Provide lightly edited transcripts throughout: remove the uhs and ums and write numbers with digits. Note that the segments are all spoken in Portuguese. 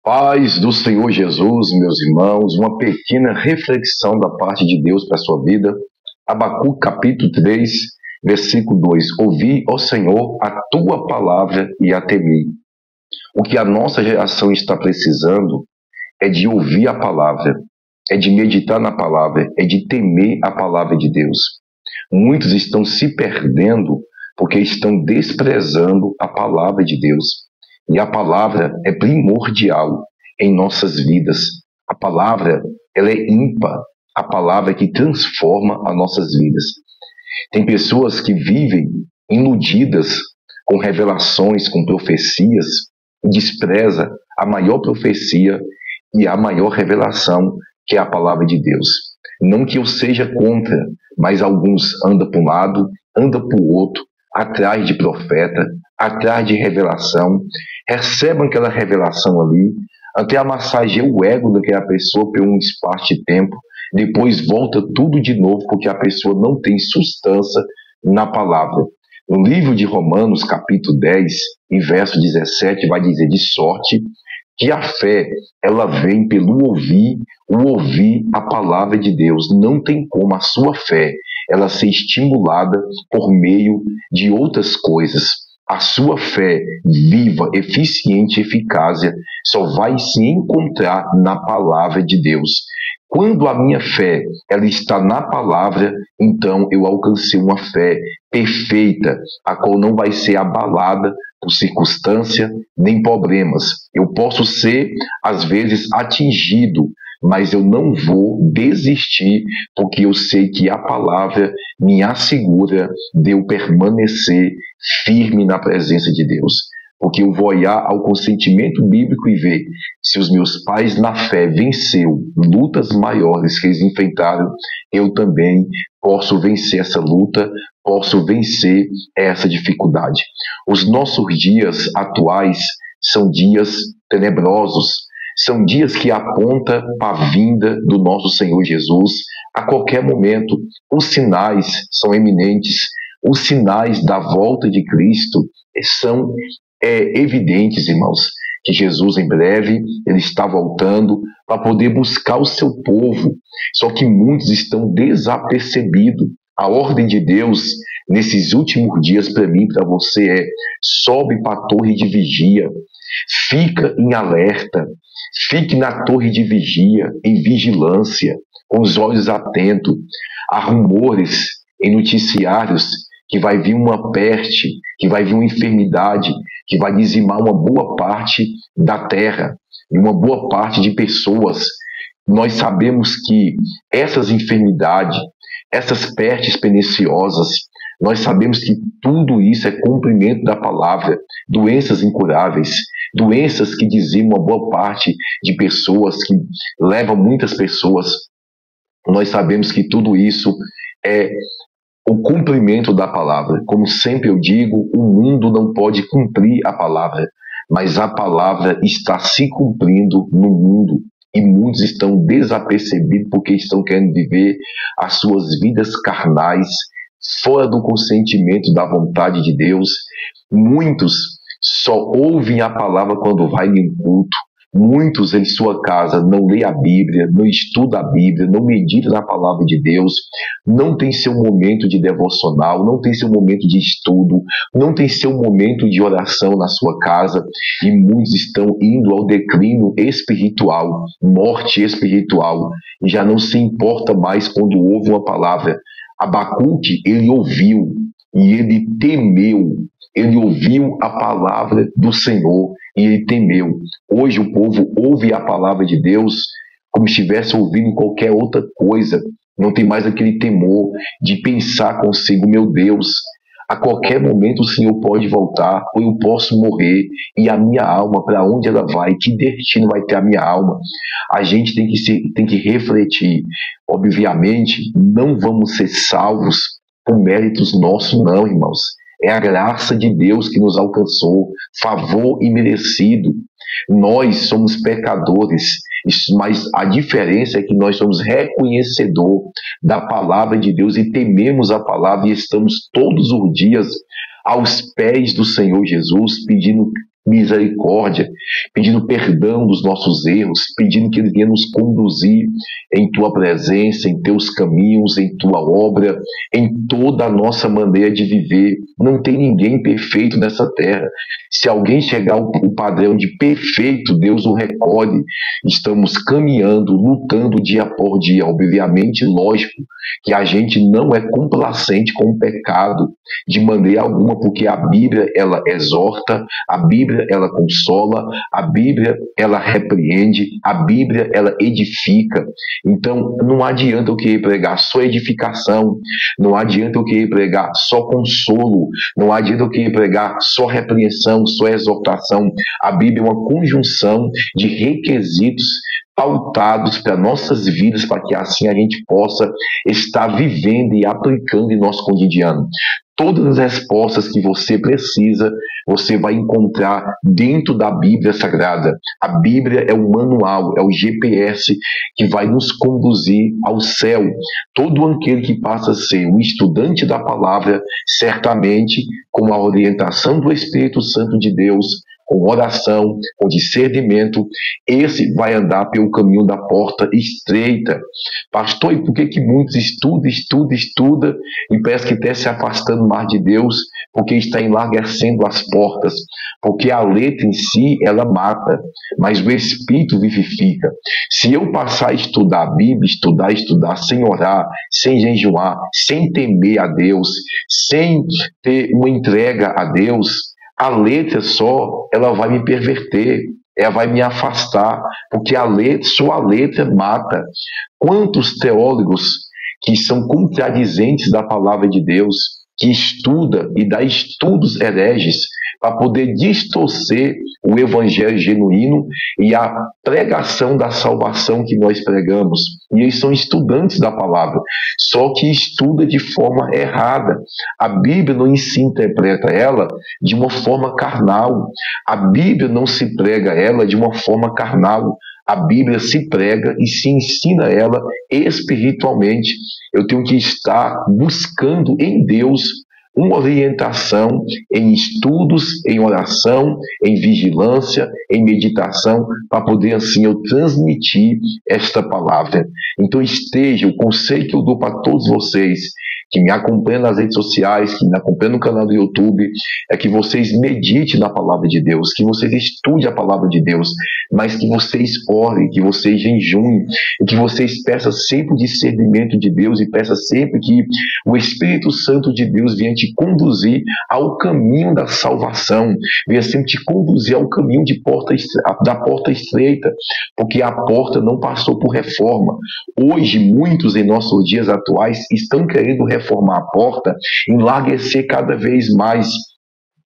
Paz do Senhor Jesus, meus irmãos, uma pequena reflexão da parte de Deus para a sua vida. Abacuque capítulo 3, versículo 2. Ouvi, ó Senhor, a tua palavra e a temi. O que a nossa geração está precisando é de ouvir a palavra, é de meditar na palavra, é de temer a palavra de Deus. Muitos estão se perdendo porque estão desprezando a palavra de Deus. E a palavra é primordial em nossas vidas. A palavra, ela é ímpar. A palavra que transforma as nossas vidas. Tem pessoas que vivem iludidas com revelações, com profecias, e despreza a maior profecia e a maior revelação, que é a palavra de Deus. Não que eu seja contra, mas alguns andam para um lado, andam para o outro, atrás de profeta, atrás de revelação, recebem aquela revelação ali, até massageia o ego daquela pessoa por um espaço de tempo, depois volta tudo de novo porque a pessoa não tem substância na palavra. No livro de Romanos, capítulo 10, e verso 17, vai dizer de sorte que a fé, ela vem pelo ouvir a palavra de Deus. Não tem como a sua fé, ela ser estimulada por meio de outras coisas. A sua fé viva, eficiente e eficaz só vai se encontrar na palavra de Deus. Quando a minha fé ela está na palavra, então eu alcancei uma fé perfeita, a qual não vai ser abalada por circunstância nem problemas. Eu posso ser, às vezes, atingido, mas eu não vou desistir, porque eu sei que a palavra me assegura de eu permanecer firme na presença de Deus. Porque eu vou olhar ao consentimento bíblico e ver se os meus pais na fé venceu lutas maiores que eles enfrentaram, eu também posso vencer essa luta, posso vencer essa dificuldade. Os nossos dias atuais são dias tenebrosos, são dias que apontam para a vinda do nosso Senhor Jesus a qualquer momento. Os sinais são eminentes, os sinais da volta de Cristo são evidentes, irmãos, que Jesus em breve ele está voltando para poder buscar o seu povo. Só que muitos estão desapercebidos. A ordem de Deus nesses últimos dias para mim, para você sobe para a torre de vigia, fica em alerta, fique na torre de vigia, em vigilância, com os olhos atentos. Há rumores em noticiários que vai vir uma peste, que vai vir uma enfermidade, que vai dizimar uma boa parte da terra e uma boa parte de pessoas. Nós sabemos que essas enfermidades, essas pestes perniciosas, nós sabemos que tudo isso é cumprimento da palavra, doenças incuráveis, doenças que dizimam uma boa parte de pessoas, que levam muitas pessoas. Nós sabemos que tudo isso é o cumprimento da palavra. Como sempre eu digo, o mundo não pode cumprir a palavra, mas a palavra está se cumprindo no mundo. E muitos estão desapercebidos porque estão querendo viver as suas vidas carnais, fora do consentimento da vontade de Deus. Muitos só ouvem a palavra quando vai em culto. Muitos em sua casa não lê a Bíblia, não estuda a Bíblia, não medita na palavra de Deus, não tem seu momento de devocional, não tem seu momento de estudo, não tem seu momento de oração na sua casa, e muitos estão indo ao declínio espiritual, morte espiritual, e já não se importa mais quando ouve uma palavra. Abacuque, ele ouviu e ele temeu. Ele ouviu a palavra do Senhor e ele temeu. Hoje o povo ouve a palavra de Deus como se estivesse ouvindo qualquer outra coisa. Não tem mais aquele temor de pensar consigo, meu Deus, a qualquer momento o Senhor pode voltar, ou eu posso morrer, e a minha alma, para onde ela vai? Que destino vai ter a minha alma? A gente tem que refletir. Obviamente, não vamos ser salvos por méritos nossos, não, irmãos. É a graça de Deus que nos alcançou, favor imerecido. Nós somos pecadores, mas a diferença é que nós somos reconhecedor da palavra de Deus e tememos a palavra e estamos todos os dias aos pés do Senhor Jesus, pedindo misericórdia, pedindo perdão dos nossos erros, pedindo que Ele venha nos conduzir em Tua presença, em Teus caminhos, em Tua obra, em toda a nossa maneira de viver. Não tem ninguém perfeito nessa terra. Se alguém chegar ao padrão de perfeito, Deus o recolhe. Estamos caminhando, lutando dia por dia. Obviamente, lógico, que a gente não é complacente com o pecado de maneira alguma, porque a Bíblia, ela exorta, a Bíblia, ela consola, a Bíblia, ela repreende, a Bíblia, ela edifica. Então, não adianta eu querer pregar só edificação, não adianta eu querer pregar só consolo, não adianta eu querer pregar só repreensão, só exortação. A Bíblia é uma conjunção de requisitos pautados para nossas vidas, para que assim a gente possa estar vivendo e aplicando em nosso cotidiano. Todas as respostas que você precisa, você vai encontrar dentro da Bíblia Sagrada. A Bíblia é o manual, é o GPS que vai nos conduzir ao céu. Todo aquele que passa a ser um estudante da palavra, certamente, com a orientação do Espírito Santo de Deus, com oração, com discernimento, esse vai andar pelo caminho da porta estreita. Pastor, e por que muitos estudam e parece que até se afastando mais de Deus, porque está enlarguecendo as portas? Porque a letra em si, ela mata, mas o Espírito vivifica. Se eu passar a estudar a Bíblia, estudar, sem orar, sem jejuar, sem temer a Deus, sem ter uma entrega a Deus, a letra só, ela vai me perverter, ela vai me afastar, porque só a letra mata. Quantos teólogos que são contradizentes da palavra de Deus, que estuda e dá estudos hereges para poder distorcer o evangelho genuíno e a pregação da salvação que nós pregamos. E eles são estudantes da palavra, só que estuda de forma errada. A Bíblia não se interpreta ela de uma forma carnal. A Bíblia não se prega ela de uma forma carnal. A Bíblia se prega e se ensina ela espiritualmente. Eu tenho que estar buscando em Deus uma orientação em estudos, em oração, em vigilância, em meditação, para poder assim eu transmitir esta palavra. Então o conselho que eu dou para todos vocês que me acompanham nas redes sociais, que me acompanham no canal do YouTube, é que vocês meditem na palavra de Deus, que vocês estudem a palavra de Deus, mas que vocês orem, que vocês jejuem, e que vocês peçam sempre o discernimento de Deus e peçam sempre que o Espírito Santo de Deus venha te conduzir ao caminho da salvação, venha sempre te conduzir ao caminho da porta estreita, porque a porta não passou por reforma. Hoje, muitos em nossos dias atuais estão querendo reformar a porta, enlarguecer cada vez mais.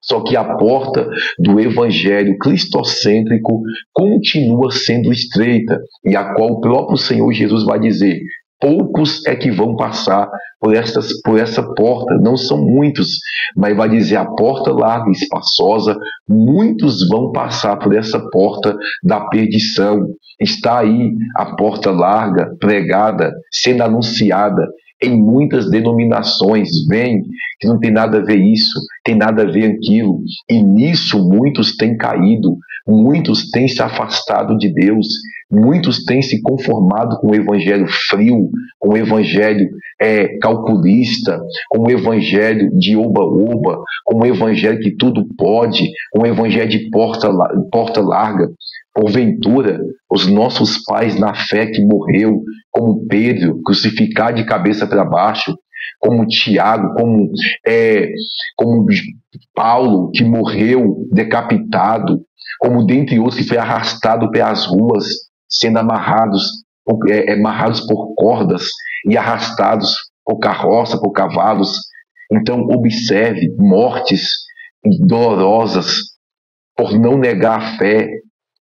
Só que a porta do evangelho cristocêntrico continua sendo estreita, e a qual o próprio Senhor Jesus vai dizer: poucos é que vão passar por essa porta, não são muitos, mas vai dizer a porta larga e espaçosa, muitos vão passar por essa porta da perdição. Está aí a porta larga, pregada, sendo anunciada em muitas denominações. Vem, que não tem nada a ver isso, tem nada a ver aquilo, e nisso muitos têm caído, muitos têm se afastado de Deus, muitos têm se conformado com o evangelho frio, com o evangelho calculista, com o evangelho de oba-oba, com o evangelho que tudo pode, com o evangelho de porta larga. Porventura, os nossos pais na fé que morreu, como Pedro, crucificado de cabeça para baixo, como Tiago, como Paulo, que morreu decapitado, como dentre outros que foi arrastado pelas ruas, sendo amarrados por cordas e arrastados por carroça, por cavalos. Então observe mortes dolorosas por não negar a fé,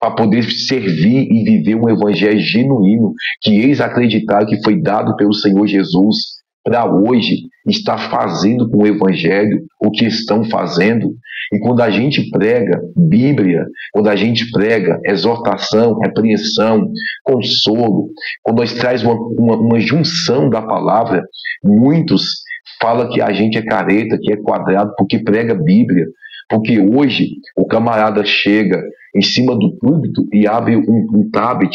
para poder servir e viver um evangelho genuíno que eles acreditaram que foi dado pelo Senhor Jesus, para hoje estar fazendo com o evangelho o que estão fazendo. E quando a gente prega Bíblia, quando a gente prega exortação, repreensão, consolo, quando nós traz uma junção da palavra, muitos falam que a gente é careta, que é quadrado, porque prega Bíblia. Porque hoje o camarada chega em cima do púlpito e abre um tablet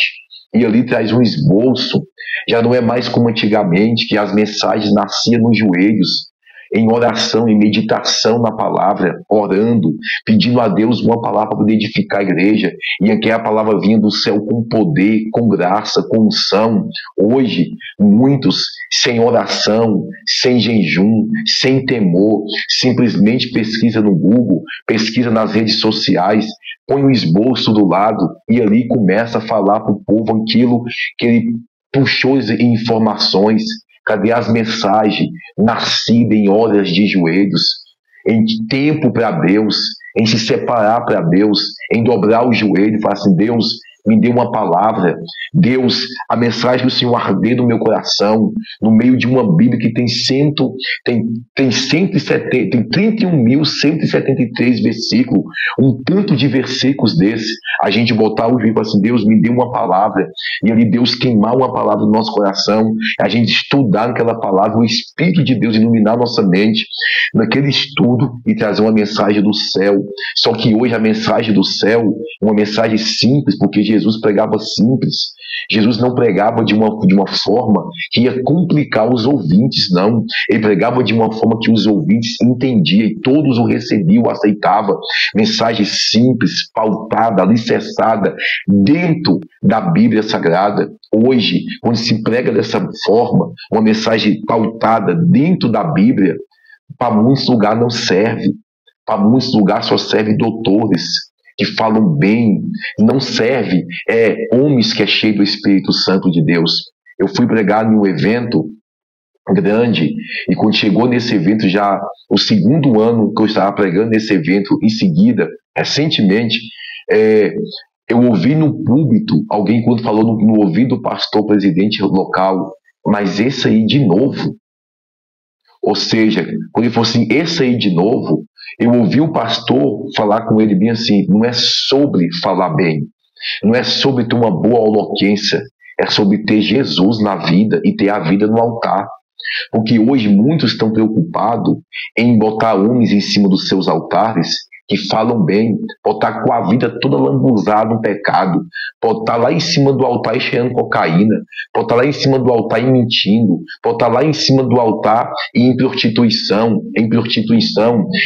e ali traz um esboço. Já não é mais como antigamente, que as mensagens nasciam nos joelhos, em oração, em meditação na palavra, orando, pedindo a Deus uma palavra para edificar a igreja, e aqui a palavra vinha do céu com poder, com graça, com unção. Hoje, muitos sem oração, sem jejum, sem temor, simplesmente pesquisa no Google, pesquisa nas redes sociais, põe o esboço do lado e ali começa a falar para o povo aquilo que ele puxou em informações. Cadê as mensagens nascidas em horas de joelhos, em tempo para Deus, em se separar para Deus, em dobrar o joelho e falar assim: Deus, me dê uma palavra. Deus, a mensagem do Senhor arder no meu coração, no meio de uma Bíblia que tem 31.173 versículos, um tanto de versículos desse, a gente botar o joelho e falar assim: Deus, me dê uma palavra, e ali Deus queimar uma palavra no nosso coração, a gente estudar aquela palavra, o Espírito de Deus iluminar nossa mente naquele estudo e trazer uma mensagem do céu. Só que hoje a mensagem do céu é uma mensagem simples, porque Jesus pregava simples. Jesus não pregava de uma forma que ia complicar os ouvintes, não. Ele pregava de uma forma que os ouvintes entendiam e todos o recebiam, aceitavam. Mensagem simples, pautada, alicerçada dentro da Bíblia Sagrada. Hoje, quando se prega dessa forma, uma mensagem pautada dentro da Bíblia, para muitos lugares não serve. Para muitos lugares só serve doutores que falam bem, não serve homens que é cheio do Espírito Santo de Deus. Eu fui pregar em um evento grande, e quando chegou nesse evento, já o segundo ano que eu estava pregando nesse evento, em seguida, recentemente, eu ouvi no púlpito alguém quando falou no ouvido do pastor presidente local: mas esse aí de novo. Ou seja, quando ele falou assim, esse aí de novo, eu ouvi o pastor falar com ele bem assim: não é sobre falar bem, não é sobre ter uma boa eloquência, é sobre ter Jesus na vida e ter a vida no altar. Porque hoje muitos estão preocupados em botar homens em cima dos seus altares que falam bem, pode estar com a vida toda lambuzada no pecado, pode estar lá em cima do altar e cheirando cocaína, pode estar lá em cima do altar e mentindo, pode estar lá em cima do altar e em prostituição,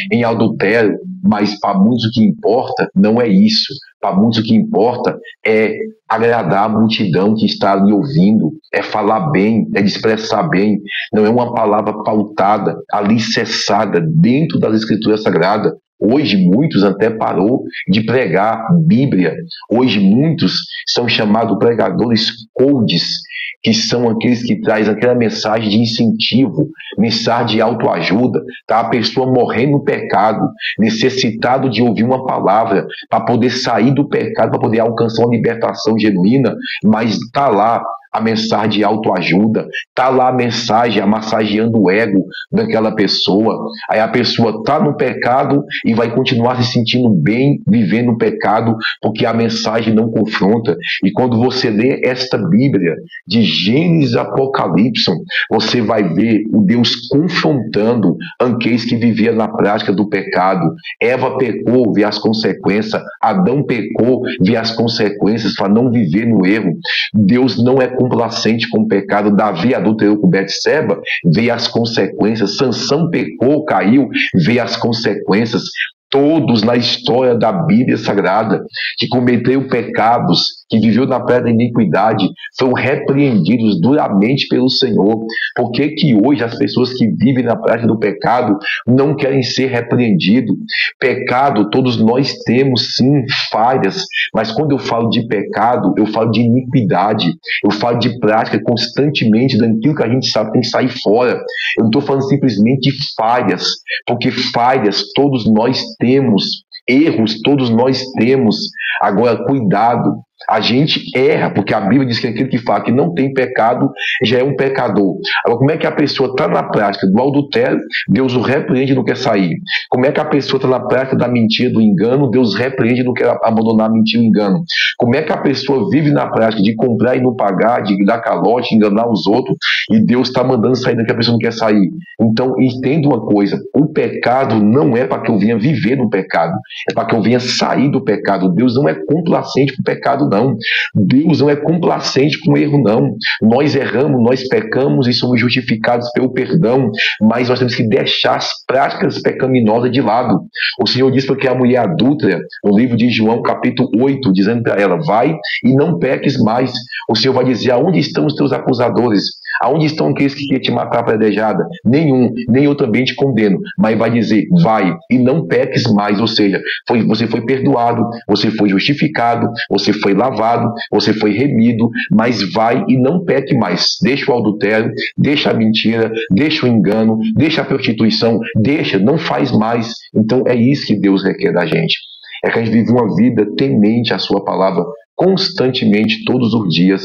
em adultério. Mas para muitos o que importa não é isso. Para muitos o que importa é agradar a multidão que está ali ouvindo, é falar bem, é expressar bem. Não é uma palavra pautada, alicerçada dentro das Escrituras Sagradas. Hoje muitos até parou de pregar Bíblia. Hoje muitos são chamados pregadores coaches, que são aqueles que trazem aquela mensagem de incentivo, mensagem de autoajuda. Tá a pessoa morrendo no pecado, necessitado de ouvir uma palavra para poder sair do pecado, para poder alcançar uma libertação genuína, mas está lá a mensagem de autoajuda, está lá a mensagem massageando o ego daquela pessoa. Aí a pessoa está no pecado e vai continuar se sentindo bem vivendo o pecado, porque a mensagem não confronta. E quando você lê esta Bíblia de Gênesis e Apocalipse, você vai ver o Deus confrontando aqueles que viviam na prática do pecado. Eva pecou, vê as consequências. Adão pecou, vê as consequências para não viver no erro. Deus não é complacente com o pecado. Davi adulterou com Betseba, vê as consequências. Sansão pecou, caiu, vê as consequências. Todos na história da Bíblia Sagrada que cometeram pecados, que viveu na praia da iniquidade, foram repreendidos duramente pelo Senhor. Por que que hoje as pessoas que vivem na prática do pecado não querem ser repreendidos? Pecado, todos nós temos sim falhas, mas quando eu falo de pecado, eu falo de iniquidade, eu falo de prática constantemente daquilo que a gente sabe tem que sair fora. Eu não estou falando simplesmente de falhas, porque falhas todos nós temos, erros todos nós temos. Agora, cuidado, A gente erra, porque a Bíblia diz que aquele que fala que não tem pecado já é um pecador. Agora, como é que a pessoa está na prática do adultério, Deus o repreende e não quer sair? Como é que a pessoa está na prática da mentira, do engano, Deus repreende e não quer abandonar a mentira e o engano? Como é que a pessoa vive na prática de comprar e não pagar, de dar calote, enganar os outros, e Deus está mandando sair daqui, a pessoa não quer sair? Então, entenda uma coisa, o pecado não é para que eu venha viver no pecado, é para que eu venha sair do pecado. Deus não é complacente com o pecado, não. Deus não é complacente com o erro, não. Nós erramos, nós pecamos e somos justificados pelo perdão, mas nós temos que deixar as práticas pecaminosas de lado. O Senhor diz para que a mulher adúltera, no livro de João, capítulo 8, dizendo para ela, vai e não peques mais. O Senhor vai dizer, aonde estão os teus acusadores? Aonde estão aqueles que queriam te matar apedrejada? Nenhum, nem eu também te condeno. Mas vai dizer, vai e não peques mais. Ou seja, você foi perdoado, você foi justificado, você foi lavado, você foi remido, mas vai e não peque mais. Deixa o adultério, deixa a mentira, deixa o engano, deixa a prostituição, deixa, não faz mais. Então é isso que Deus requer da gente. É que a gente vive uma vida temente à sua palavra constantemente, todos os dias.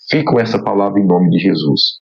Fique com essa palavra em nome de Jesus.